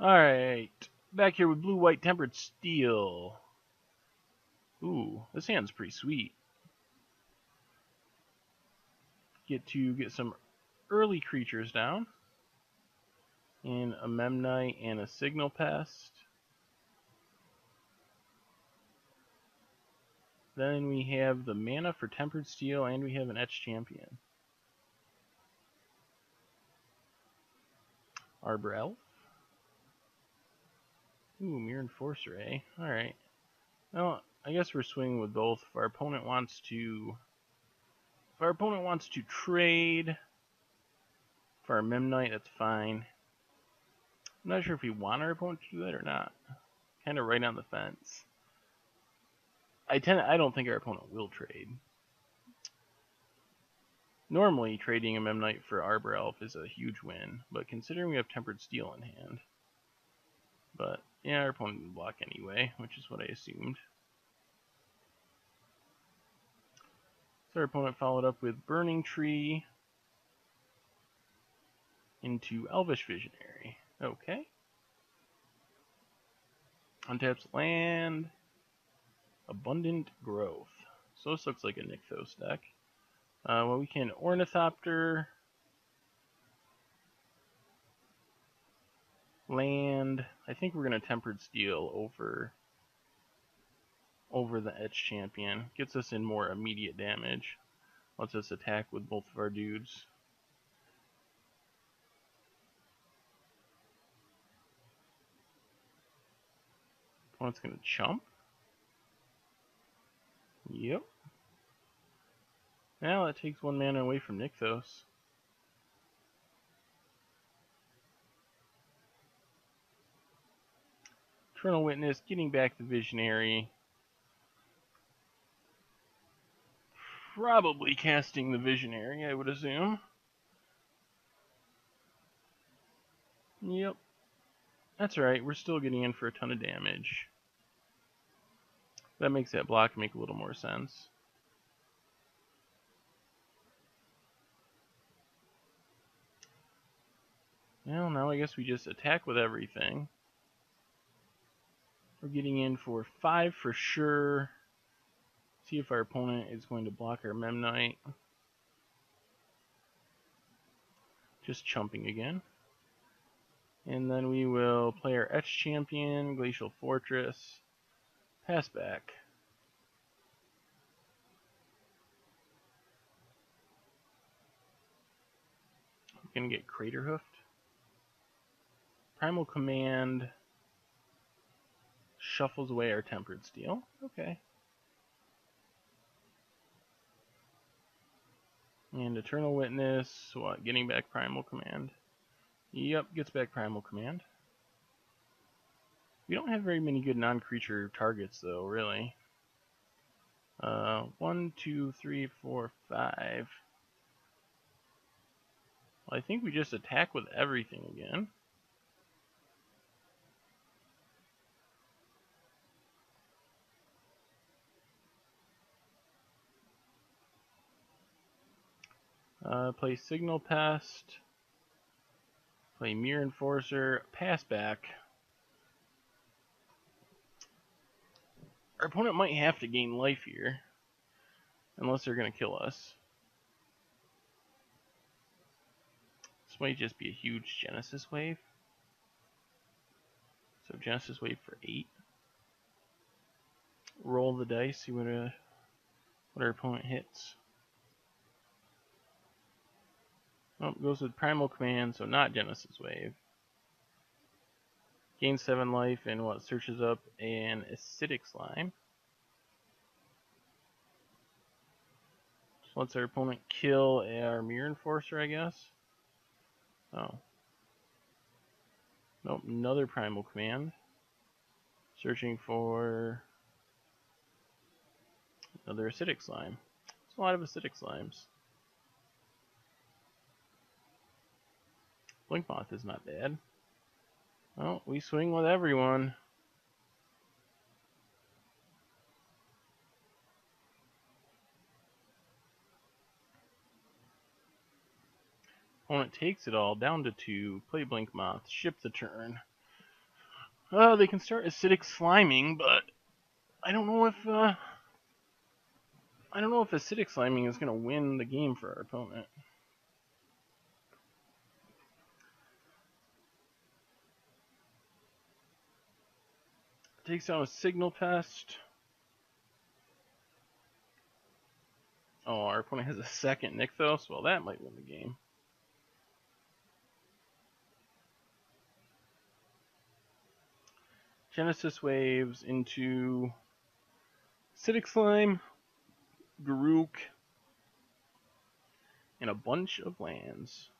Alright, back here with blue-white tempered steel. Ooh, this hand's pretty sweet. Get some early creatures down. And a Memnite and a Signal Pest. Then we have the mana for tempered steel, and we have an Etched Champion. Arbor Elf. Ooh, Mirror Enforcer, eh? Alright. Well, I guess we're swinging with both. If our opponent wants to trade for our Memnite, that's fine. I'm not sure if we want our opponent to do that or not. Kind of right on the fence. I don't think our opponent will trade. Normally, trading a Memnite for Arbor Elf is a huge win, but considering we have Tempered Steel in hand. But, yeah, our opponent will block anyway, which is what I assumed. So our opponent followed up with Burning Tree into Elvish Visionary. Okay. Untaps land. Abundant Growth. So this looks like a Nykthos deck. Well, we can Ornithopter, land. I think we're going to Tempered Steel over the Etched Champion. Gets us in more immediate damage. Lets us attack with both of our dudes. Opponent's going to chump. Yep. Now that takes 1 mana away from Nykthos. Eternal Witness, getting back the Visionary. Probably casting the Visionary, I would assume. Yep. That's right, we're still getting in for a ton of damage. That makes that block make a little more sense. Well, now I guess we just attack with everything. We're getting in for 5 for sure. See if our opponent is going to block our Memnite. Just chumping again. And then we will play our Etched Champion, Glacial Fortress, pass back. We're going to get Craterhoofed. Primal Command shuffles away our Tempered Steel. Okay. And Eternal Witness, what? Getting back Primal Command. Yep, gets back Primal Command. We don't have very many good non-creature targets, though, really. 1, 2, 3, 4, 5. Well, I think we just attack with everything again. Play Signal Pest. Play Mirror Enforcer. Pass back. Our opponent might have to gain life here. Unless they're going to kill us. This might just be a huge Genesis Wave. So Genesis Wave for 8. Roll the dice, see what our opponent hits. Oh, goes with Primal Command, so not Genesis Wave. Gains 7 life and what? Searches up an Acidic Slime. So lets our opponent kill our Mirror Enforcer, I guess. Oh. Nope, another Primal Command. Searching for another Acidic Slime. There's a lot of Acidic Slimes. Blink Moth is not bad. Well, we swing with everyone. Opponent takes it all down to 2. Play Blink Moth. Ship the turn. They can start acidic sliming, but I don't know if acidic sliming is gonna win the game for our opponent. Takes down a signal pest. Oh, our opponent has a second Nykthos. Well, that might win the game. Genesis waves into acidic slime, Garruk, and a bunch of lands.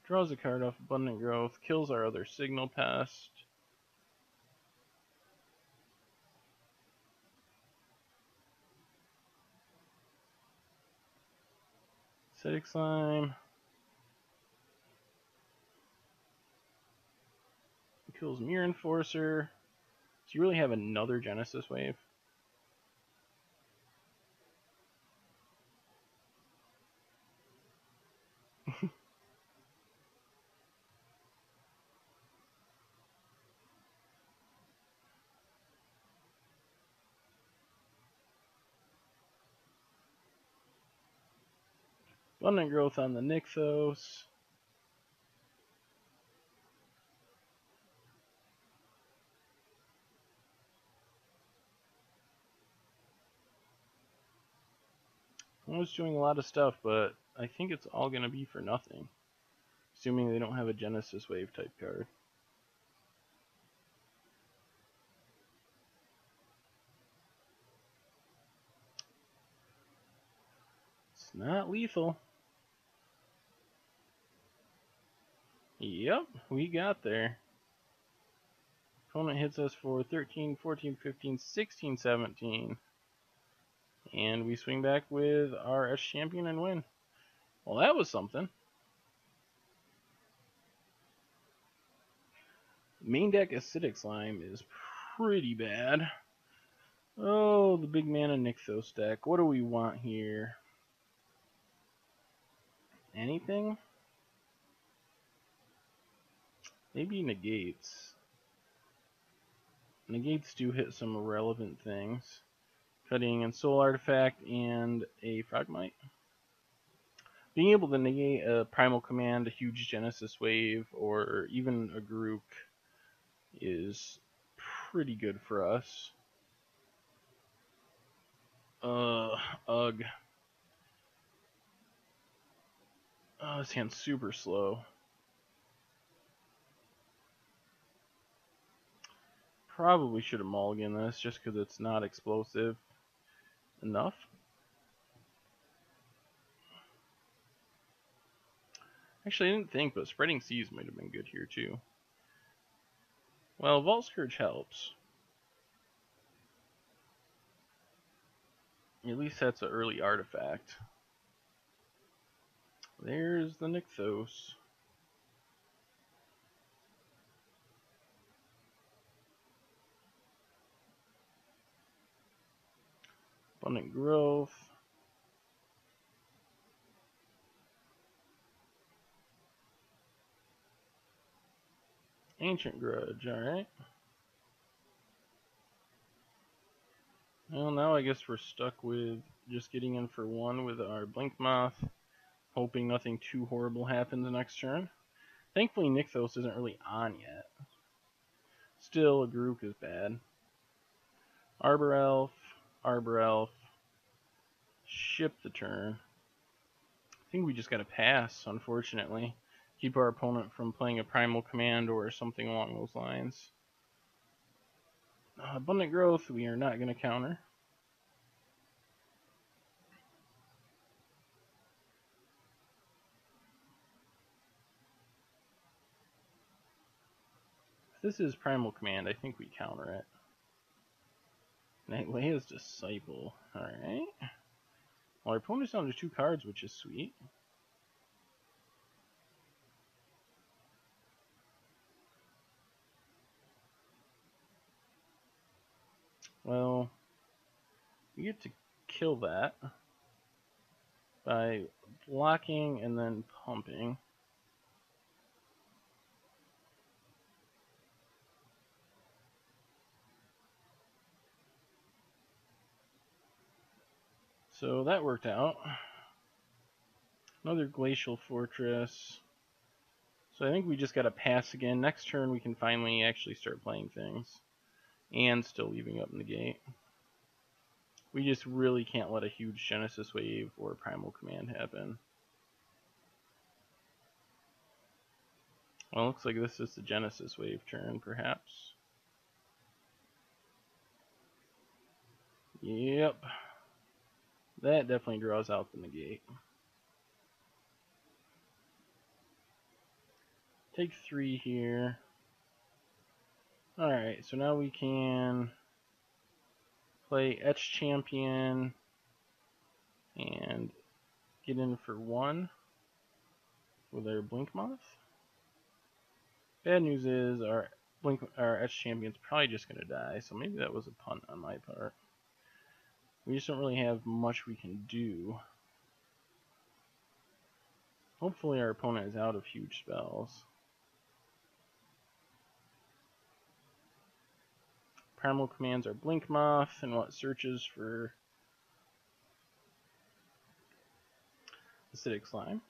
Draws a card off Abundant Growth, kills our other signal pest. Acidic slime. Kills Mirror Enforcer. Do you really have another Genesis wave? Abundant Growth on the Nykthos. I was doing a lot of stuff, but I think it's all going to be for nothing. Assuming they don't have a Genesis wave type card. It's not lethal. Yep, we got there. Opponent hits us for 13, 14, 15, 16, 17. And we swing back with our S champion and win. Well, that was something. Main deck Acidic Slime is pretty bad. Oh, the big mana Nykthos deck. What do we want here? Anything? Maybe negates. Negates do hit some relevant things. Cutting and Soul Artifact and a Frogmite. Being able to negate a Primal Command, a huge Genesis Wave, or even a Garruk is pretty good for us. Ugh. Oh, this hand's super slow. Probably should have mulliganed this just because it's not explosive enough. Actually, I didn't think, but Spreading Seas might have been good here too. Well, Vault Scourge helps. At least that's an early artifact. There's the Nykthos. Abundant Growth. Ancient Grudge, alright. Well, now I guess we're stuck with just getting in for one with our Blink Moth, hoping nothing too horrible happens next turn. Thankfully, Nykthos isn't really on yet. Still, a Garruk is bad. Arbor Elf, ship the turn. I think we just gotta pass, unfortunately. Keep our opponent from playing a Primal Command or something along those lines. Abundant Growth, we are not gonna counter. If this is Primal Command, I think we counter it. Nightleia's Disciple, alright. Well, our opponent's down to 2 cards, which is sweet. Well, we get to kill that by blocking and then pumping. So that worked out. Another glacial fortress. So I think we just gotta pass again. Next turn we can finally actually start playing things. And still leaving up in the gate. We just really can't let a huge Genesis wave or Primal Command happen. Well, looks like this is the Genesis wave turn, perhaps. Yep. That definitely draws out the negate. Take 3 here. Alright, so now we can play Etch Champion and get in for 1 with our Blink Moth. Bad news is our Etch Champion's probably just going to die, so maybe that was a punt on my part. We just don't really have much we can do. Hopefully our opponent is out of huge spells. Primal commands are Blink Moth and what searches for Acidic Slime.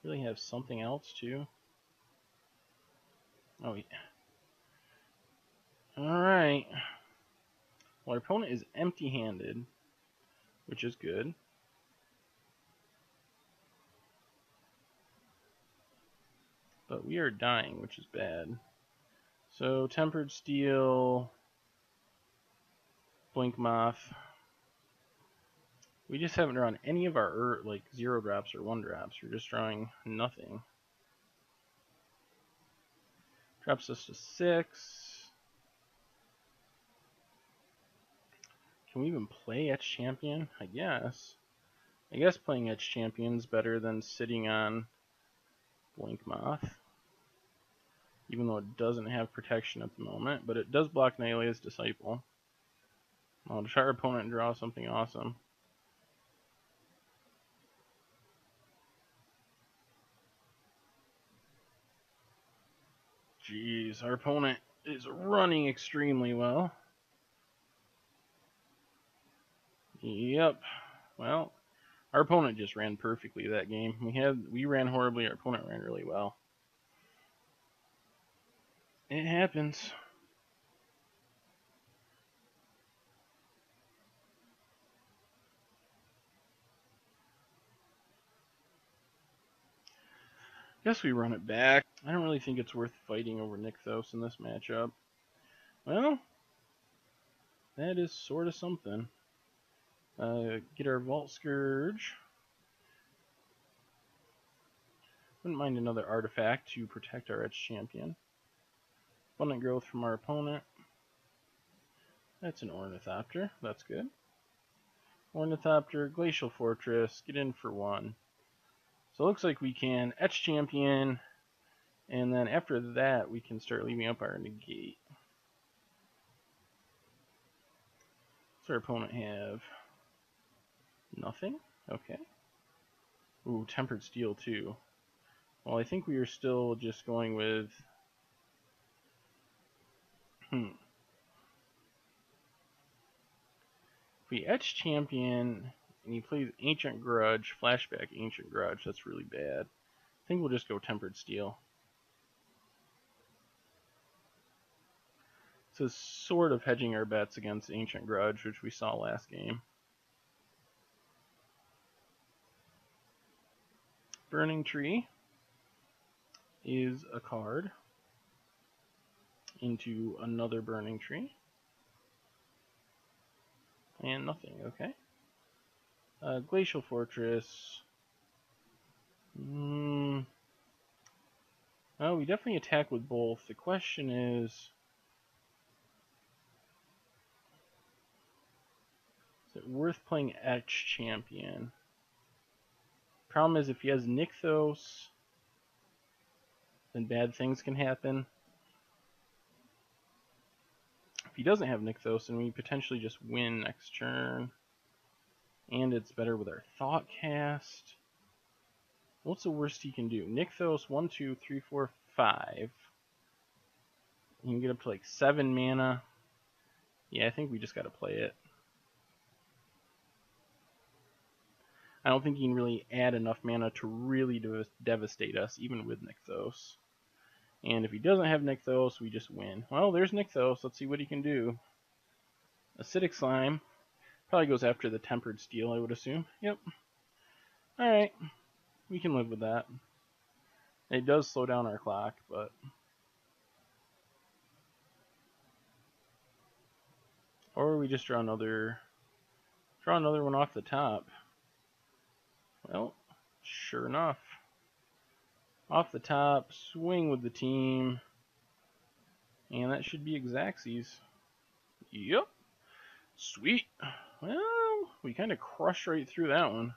Really have something else too. Oh yeah. Alright. Well, our opponent is empty-handed, which is good. But we are dying, which is bad. So, Tempered Steel, Blink Moth. We just haven't drawn any of our like 0 drops or 1 drops. We're just drawing nothing. Drops us to 6. Can we even play Etch Champion? I guess. I guess playing Etch Champion is better than sitting on Blink Moth. Even though it doesn't have protection at the moment, but it does block Nylea's Disciple. I'll try our opponent and draw something awesome. Jeez, our opponent is running extremely well. Yep. Well, our opponent just ran perfectly that game. We ran horribly, our opponent ran really well. It happens. Guess we run it back. I don't really think it's worth fighting over Nykthos in this matchup. Well, that is sort of something. Get our Vault Scourge. Wouldn't mind another artifact to protect our Etch Champion. Abundant growth from our opponent. That's an Ornithopter. That's good. Ornithopter, Glacial Fortress. Get in for 1. So it looks like we can Etch Champion, and then after that we can start leaving up our negate. So our opponent have nothing? Okay. Ooh, Tempered Steel too. Well, I think we are still just going with... If we Etch Champion and he plays Ancient Grudge, flashback Ancient Grudge, that's really bad. I think we'll just go Tempered Steel. So sort of hedging our bets against Ancient Grudge, which we saw last game. Burning Tree is a card into another Burning Tree. And nothing, okay. Glacial Fortress. Well, we definitely attack with both. The question is it worth playing Etch Champion? Problem is, if he has Nykthos, then bad things can happen. If he doesn't have Nykthos, then we potentially just win next turn. And it's better with our Thought Cast. What's the worst he can do? Nykthos, 1, 2, 3, 4, 5. He can get up to like 7 mana. Yeah, I think we just gotta play it. I don't think he can really add enough mana to really devastate us, even with Nykthos. And if he doesn't have Nykthos, we just win. Well, there's Nykthos. Let's see what he can do. Acidic Slime. Probably goes after the Tempered Steel, I would assume. Yep. Alright. We can live with that. It does slow down our clock, but... Or we just draw another one off the top. Well, sure enough. Off the top, swing with the team. And that should be Xaxes. Yep. Sweet. Well, we kind of crushed right through that one.